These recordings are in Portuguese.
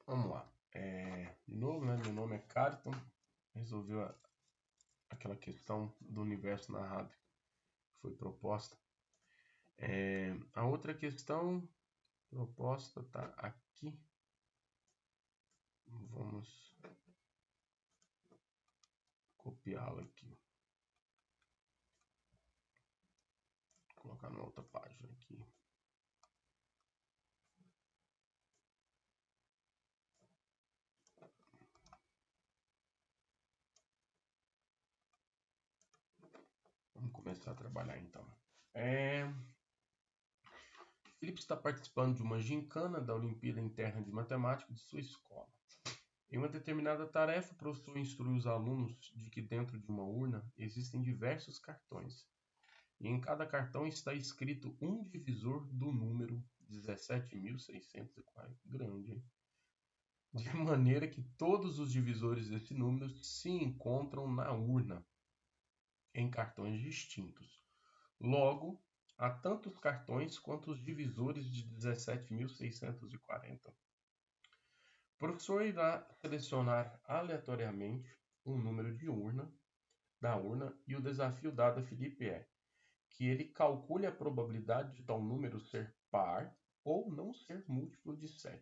Vamos lá. De novo, né? Meu nome é Carton. Resolveu aquela questão do universo narrado que foi proposta. A outra questão proposta está aqui. Vamos copiá-la aqui. Vou colocar na outra página aqui. Vamos começar a trabalhar então. Felipe está participando de uma gincana da Olimpíada Interna de Matemática de sua escola. Em uma determinada tarefa, o professor instrui os alunos de que dentro de uma urna existem diversos cartões. E em cada cartão está escrito um divisor do número 17.640. Grande, hein? De maneira que todos os divisores desse número se encontram na urna, em cartões distintos. Logo, há tantos cartões quanto os divisores de 17.640. O professor irá selecionar aleatoriamente um número da urna e o desafio dado a Felipe é que ele calcule a probabilidade de tal número ser par ou não ser múltiplo de 7.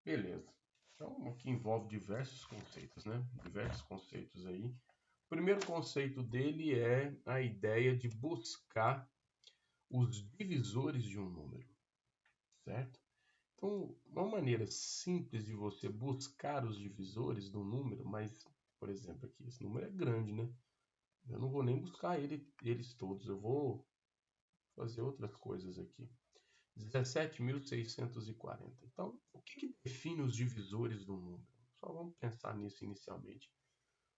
Beleza. Então, aqui envolve diversos conceitos, né? Diversos conceitos aí. O primeiro conceito dele é a ideia de buscar os divisores de um número, certo? Então, uma maneira simples de você buscar os divisores do número, mas, por exemplo, aqui, esse número é grande, né? Eu não vou nem buscar eles todos, eu vou fazer outras coisas aqui. 17.640. Então, o que define os divisores do número? Só vamos pensar nisso inicialmente.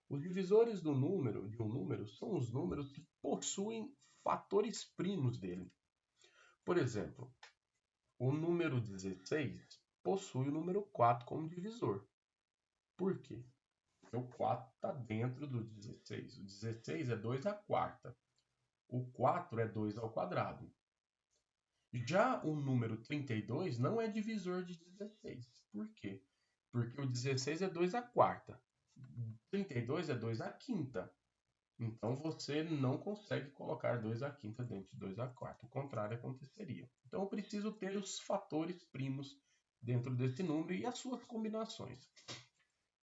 Os divisores de um número são os números que possuem fatores primos dele. Por exemplo, o número 16 possui o número 4 como divisor. Por quê? Porque o 4 está dentro do 16. O 16 é 2 à quarta. O 4 é 2 ao quadrado. Já o número 32 não é divisor de 16. Por quê? Porque o 16 é 2 à quarta. 32 é 2 à quinta. Então você não consegue colocar 2 à quinta dentro de 2 à quarta. O contrário aconteceria. Então eu preciso ter os fatores primos dentro desse número e as suas combinações.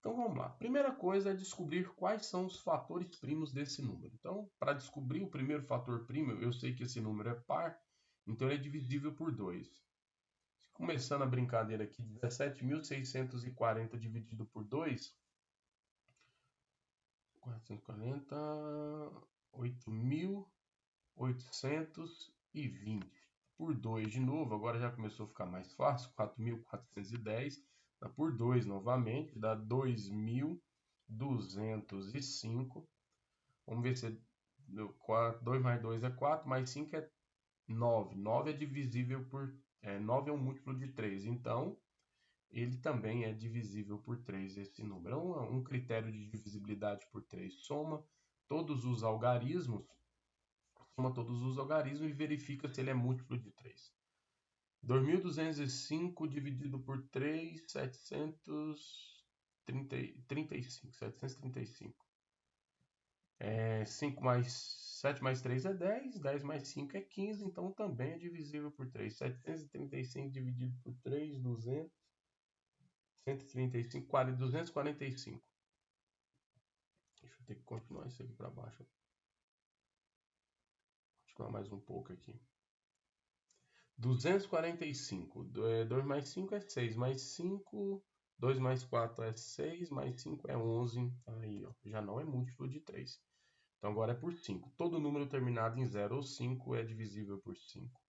Então vamos lá. Primeira coisa é descobrir quais são os fatores primos desse número. Então, para descobrir o primeiro fator primo, eu sei que esse número é par, então ele é divisível por 2. Começando a brincadeira aqui, 17.640 dividido por 2, 440, 8.820. Por 2 de novo, agora já começou a ficar mais fácil, 4.410. Dá por 2 novamente, dá 2.205. Vamos ver se 2 mais 2 é 4, mais 5 é 9. 9 é divisível por... 9 é um múltiplo de 3, então ele também é divisível por 3, esse número. É um critério de divisibilidade por 3. Soma todos os algarismos e verifica se ele é múltiplo de 3. 2.205 dividido por 3, 735. 7 mais 3 é 10, 10 mais 5 é 15, então também é divisível por 3. 735 dividido por 3, 200. 135, 245. Deixa eu ter que continuar isso aqui para baixo. Continuar mais um pouco aqui. 245. 2 mais 5 é 6. Mais 5. 2 mais 4 é 6. Mais 5 é 11. Aí, ó, já não é múltiplo de 3. Então agora é por 5. Todo número terminado em 0 ou 5 é divisível por 5.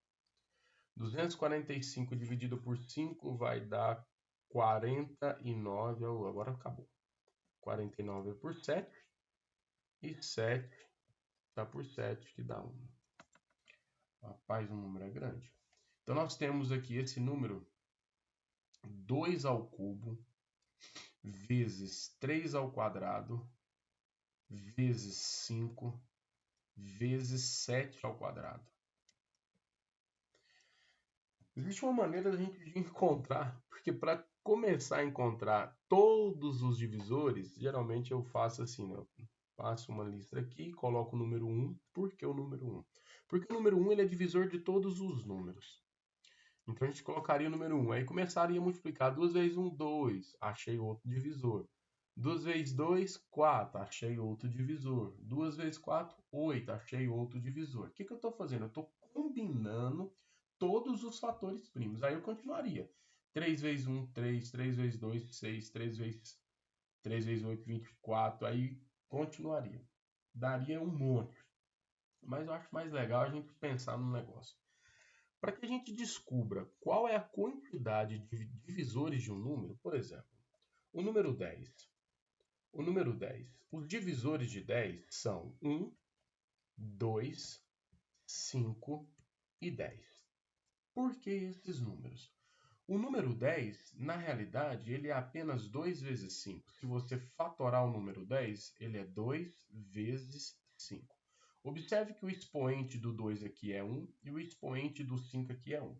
245 dividido por 5 vai dar 49. Agora acabou. 49 por 7. E 7 está por 7, que dá 1. Rapaz, o número é grande. Então, nós temos aqui esse número 2 ao cubo vezes 3 ao quadrado vezes 5 vezes 7 ao quadrado. Existe uma maneira da gente de encontrar, porque para começar a encontrar todos os divisores, geralmente eu faço assim, né? Eu faço uma lista aqui, coloco o número 1. Por que o número 1? Porque o número 1 ele é divisor de todos os números. Então a gente colocaria o número 1, aí começaria a multiplicar 2 vezes 1, 2, achei outro divisor. 2 vezes 2, 4, achei outro divisor. 2 vezes 4, 8, achei outro divisor. O que eu estou fazendo? Eu estou combinando todos os fatores primos. Aí eu continuaria. 3 vezes 1, 3, 3 vezes 2, 6, 3 vezes 8, 24. Aí continuaria. Daria um monte. Mas eu acho mais legal a gente pensar no negócio. Para que a gente descubra qual é a quantidade de divisores de um número, por exemplo, o número 10. O número 10. Os divisores de 10 são 1, 2, 5 e 10. Por que esses números? O número 10, na realidade, ele é apenas 2 vezes 5. Se você fatorar o número 10, ele é 2 vezes 5. Observe que o expoente do 2 aqui é 1 e o expoente do 5 aqui é 1. O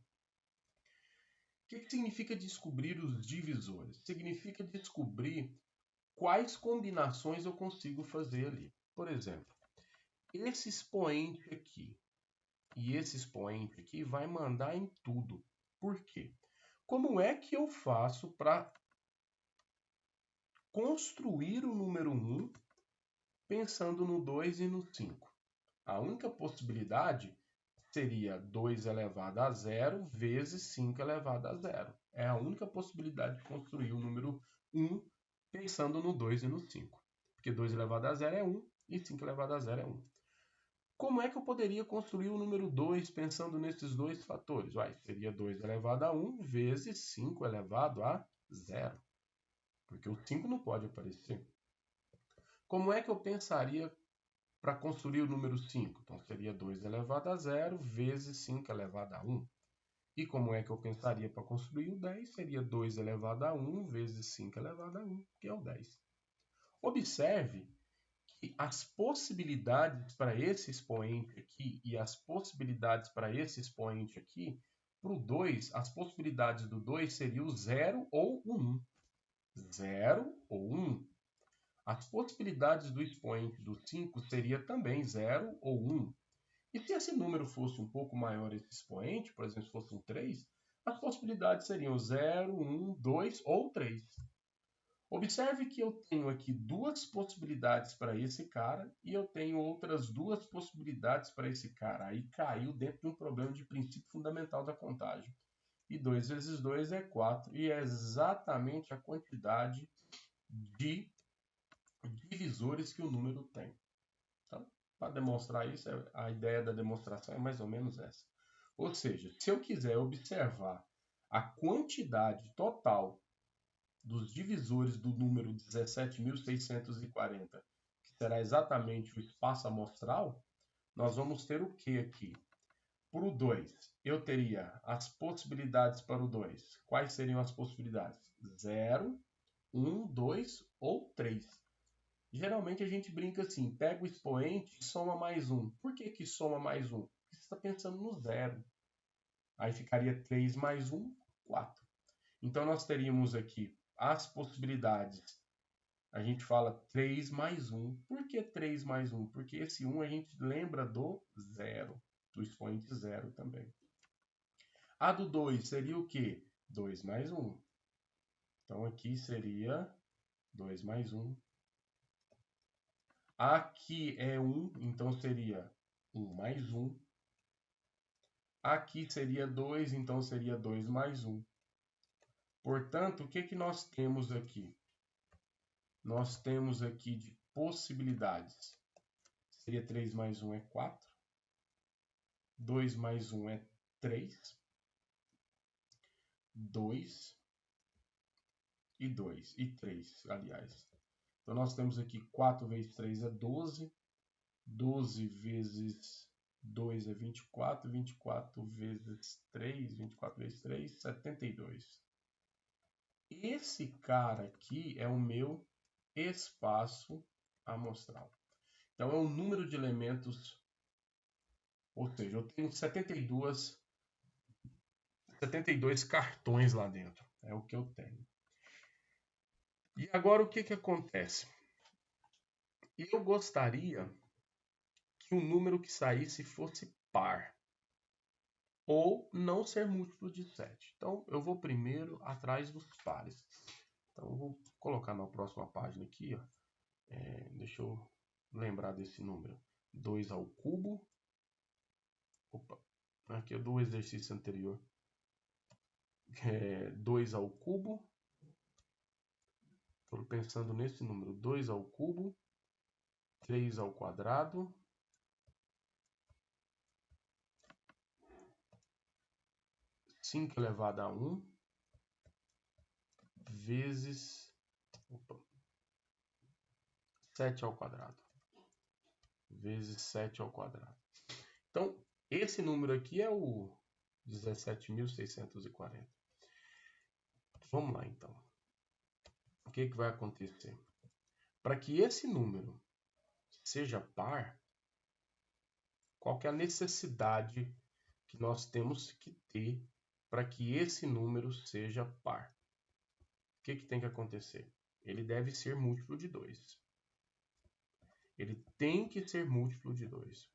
que significa descobrir os divisores? Significa descobrir quais combinações eu consigo fazer ali. Por exemplo, esse expoente aqui e esse expoente aqui vai mandar em tudo. Por quê? Como é que eu faço para construir o número 1 pensando no 2 e no 5? A única possibilidade seria 2 elevado a 0 vezes 5 elevado a 0. É a única possibilidade de construir o número 1 pensando no 2 e no 5. Porque 2 elevado a 0 é 1 e 5 elevado a 0 é 1. Como é que eu poderia construir o número 2 pensando nesses dois fatores? Seria 2 elevado a 1 vezes 5 elevado a 0. Porque o 5 não pode aparecer. Como é que eu pensaria para construir o número 5? Então, seria 2 elevado a 0 vezes 5 elevado a 1. E como é que eu pensaria para construir o 10? Seria 2 elevado a 1 vezes 5 elevado a 1, que é o 10. Observe que as possibilidades para esse expoente aqui e as possibilidades para esse expoente aqui, para o 2, as possibilidades do 2 seriam 0 ou 1. 0 ou 1. As possibilidades do expoente do 5 seria também 0 ou 1. E se esse número fosse um pouco maior, esse expoente, por exemplo, se fosse um 3, as possibilidades seriam 0, 1, 2 ou 3. Observe que eu tenho aqui duas possibilidades para esse cara e eu tenho outras duas possibilidades para esse cara. Aí caiu dentro de um problema de princípio fundamental da contagem. E 2 vezes 2 é 4 e é exatamente a quantidade de divisores que o número tem. Então, para demonstrar isso, a ideia da demonstração é mais ou menos essa. Ou seja, se eu quiser observar a quantidade total dos divisores do número 17.640, que será exatamente o espaço amostral, nós vamos ter o que aqui? Para o 2, eu teria as possibilidades para o 2. Quais seriam as possibilidades? 0, 1, 2 ou 3. Geralmente a gente brinca assim, pega o expoente e soma mais 1. Por que soma mais 1? Porque você está pensando no 0. Aí ficaria 3 mais 1, 4. Então nós teríamos aqui as possibilidades. A gente fala 3 mais 1. Por que 3 mais 1? Porque esse 1 a gente lembra do 0, do expoente 0 também. A do 2 seria o quê? 2 mais 1. Então aqui seria 2 mais 1. Aqui é 1, então seria 1 mais 1. Aqui seria 2, então seria 2 mais 1. Portanto, o que nós temos aqui? Nós temos aqui de possibilidades. Seria 3 mais 1 é 4. 2 mais 1 é 3. 2 e 2. E 3, aliás. Então, nós temos aqui 4 vezes 3 é 12. 12 vezes 2 é 24. 24 vezes 3, 24 vezes 3, 72. Esse cara aqui é o meu espaço amostral. Então, é o número de elementos, ou seja, eu tenho 72 72 cartões lá dentro. É o que eu tenho. E agora o que acontece? Eu gostaria que o número que saísse fosse par. Ou não ser múltiplo de 7. Então, eu vou primeiro atrás dos pares. Então, eu vou colocar na próxima página aqui, ó. Deixa eu lembrar desse número. 2 ao cubo. Opa, aqui é do exercício anterior. 2 ao cubo. Estou pensando nesse número. 2 ao cubo. 3 ao quadrado. 5 elevado a 1 vezes 7 ao quadrado. Vezes 7 ao quadrado. Então, esse número aqui é o 17.640. Vamos lá, então. O que vai acontecer? Para que esse número seja par, qual que é a necessidade que nós temos que ter para que esse número seja par? O que tem que acontecer? Ele deve ser múltiplo de 2. Ele tem que ser múltiplo de 2.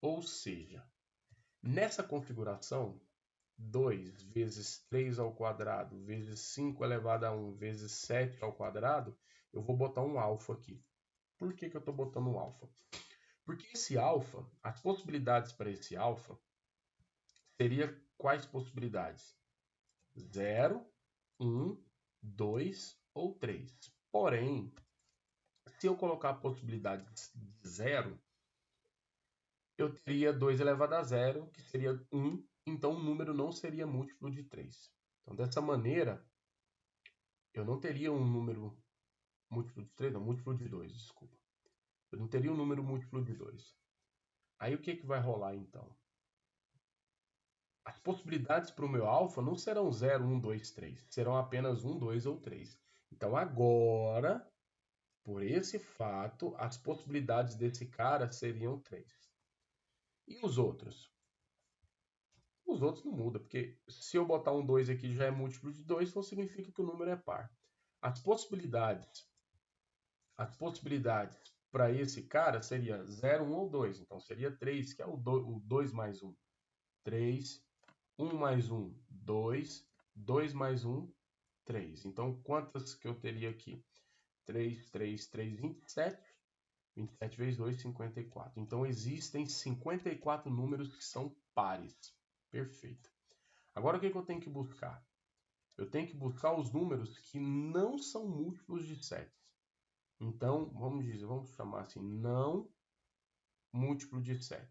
Ou seja, nessa configuração, 2 vezes 3 ao quadrado vezes 5 elevado a 1 vezes 7 ao quadrado, eu vou botar um alfa aqui. Por que eu estou botando um alfa? Porque esse alfa, as possibilidades para esse alfa, seria quais possibilidades? 0, 1, 2 ou 3. Porém, se eu colocar a possibilidade de 0, eu teria 2 elevado a 0, que seria 1, então o número não seria múltiplo de 3. Então, dessa maneira, eu não teria um número múltiplo de 3, não, múltiplo de 2, desculpa. Eu não teria um número múltiplo de 2. Aí o que vai rolar então? As possibilidades para o meu alfa não serão 0, 1, 2, 3. Serão apenas 1, 2 ou 3. Então agora, por esse fato, as possibilidades desse cara seriam 3. E os outros? Os outros não mudam, porque se eu botar um 2 aqui já é múltiplo de 2, então significa que o número é par. As possibilidades para esse cara seria 0, 1 ou 2. Então seria 3, que é o 2 mais 1. 3, 1 mais 1, 2, 2 mais 1, 3. Então quantas que eu teria aqui? 3, 3, 3, 27. 27 vezes 2, 54. Então existem 54 números que são pares. Perfeito. Agora o que eu tenho que buscar? Eu tenho que buscar os números que não são múltiplos de 7. Então, vamos chamar assim, não múltiplo de 7.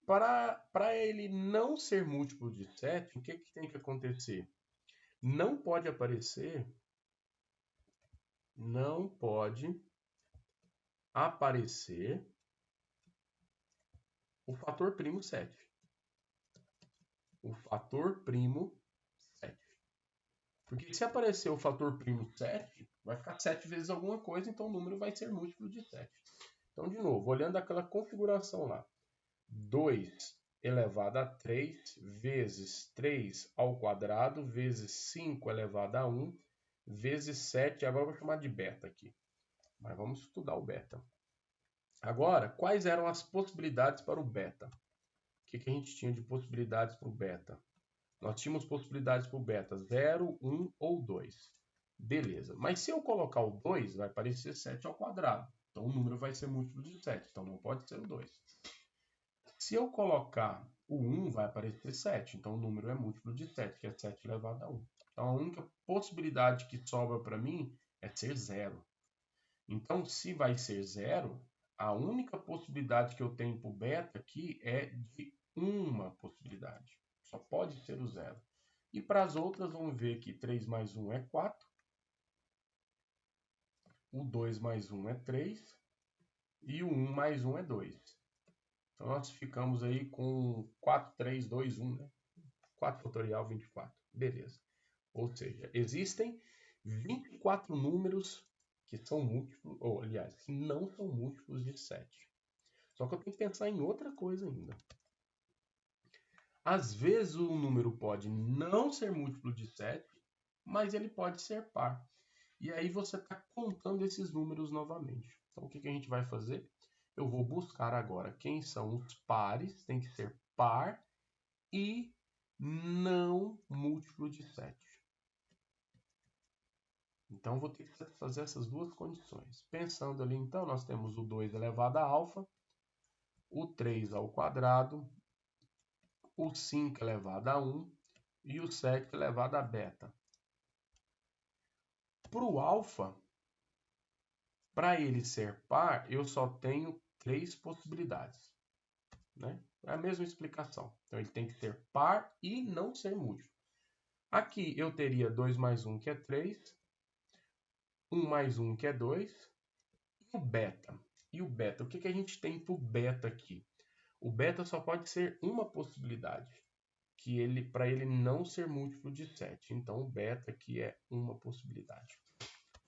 Para ele não ser múltiplo de 7, o que tem que acontecer? Não pode aparecer o fator primo 7. O fator primo 7. Porque se aparecer o fator primo 7, vai ficar 7 vezes alguma coisa, então o número vai ser múltiplo de 7. Então, de novo, olhando aquela configuração lá. 2 elevado a 3 vezes 3 ao quadrado vezes 5 elevado a 1 vezes 7. Agora eu vou chamar de beta aqui. Mas vamos estudar o beta. Agora, quais eram as possibilidades para o beta? O que a gente tinha de possibilidades para o beta? Nós tínhamos possibilidades para o beta 0, 1 ou 2. Beleza. Mas se eu colocar o 2, vai aparecer 7 ao quadrado. Então o número vai ser múltiplo de 7. Então não pode ser o 2. Se eu colocar o 1, vai aparecer 7. Então o número é múltiplo de 7, que é 7 elevado a 1. Então a única possibilidade que sobra para mim é ser 0. Então se vai ser 0, a única possibilidade que eu tenho para o beta aqui é de uma possibilidade. Só pode ser o 0. E para as outras, vamos ver que 3 mais 1 é 4. O 2 mais 1 é 3. E o 1 mais 1 é 2. Então nós ficamos aí com 4, 3, 2, 1, né? 4 fatorial 24. Beleza. Ou seja, existem 24 números que são múltiplos, ou aliás, que não são múltiplos de 7. Só que eu tenho que pensar em outra coisa ainda. Às vezes o número pode não ser múltiplo de 7, mas ele pode ser par. E aí você está contando esses números novamente. Então o que a gente vai fazer? Eu vou buscar agora quem são os pares, tem que ser par e não múltiplo de 7. Então vou ter que fazer essas duas condições. Pensando ali, então, nós temos o 2 elevado a alfa, o 3 ao quadrado, o 5 elevado a 1 e o 7 elevado a beta. Para o alfa, para ele ser par, eu só tenho 3 possibilidades. Né? É a mesma explicação. Então ele tem que ser par e não ser múltiplo. Aqui eu teria 2 mais 1, que é 3, 1 mais 1, que é 2, e o beta. E o beta, o que a gente tem para o beta aqui? O beta só pode ser uma possibilidade, que para ele não ser múltiplo de 7. Então o beta aqui é uma possibilidade.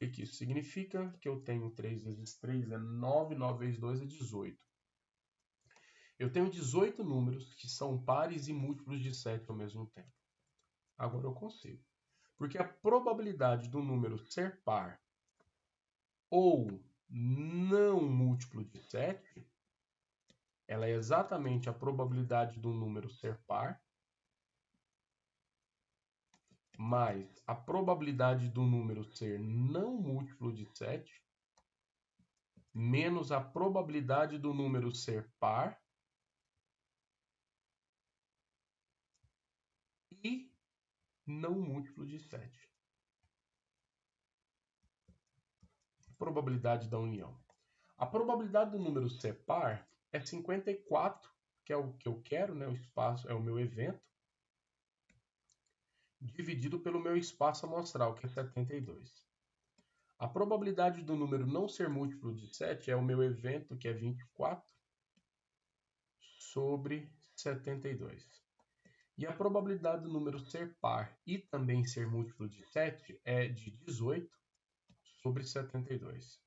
O que isso significa? Que eu tenho 3 vezes 3 é 9, 9 vezes 2 é 18. Eu tenho 18 números que são pares e múltiplos de 7 ao mesmo tempo. Agora eu consigo. Porque a probabilidade do número ser par ou não múltiplo de 7, ela é exatamente a probabilidade do número ser par mais a probabilidade do número ser não múltiplo de 7 menos a probabilidade do número ser par e não múltiplo de 7. Probabilidade da união. A probabilidade do número ser par é 54, que é o que eu quero, né? O espaço é o meu evento, dividido pelo meu espaço amostral, que é 72. A probabilidade do número não ser múltiplo de 7 é o meu evento, que é 24, sobre 72. E a probabilidade do número ser par e também ser múltiplo de 7 é de 18 sobre 72.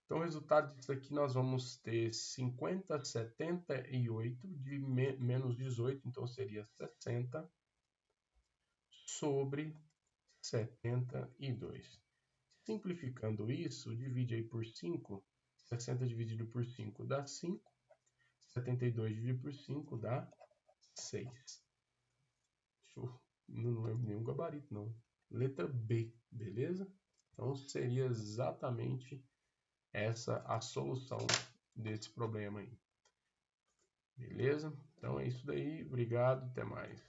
Então, o resultado disso aqui, nós vamos ter 50, 78 de menos 18, então seria 60 sobre 72. Simplificando isso, divide aí por 5. 60 dividido por 5 dá 5. 72 dividido por 5 dá 6. Não é nenhum gabarito, não. Letra B, beleza? Então, seria exatamente essa a solução desse problema aí. Beleza? Então é isso daí. Obrigado. Até mais.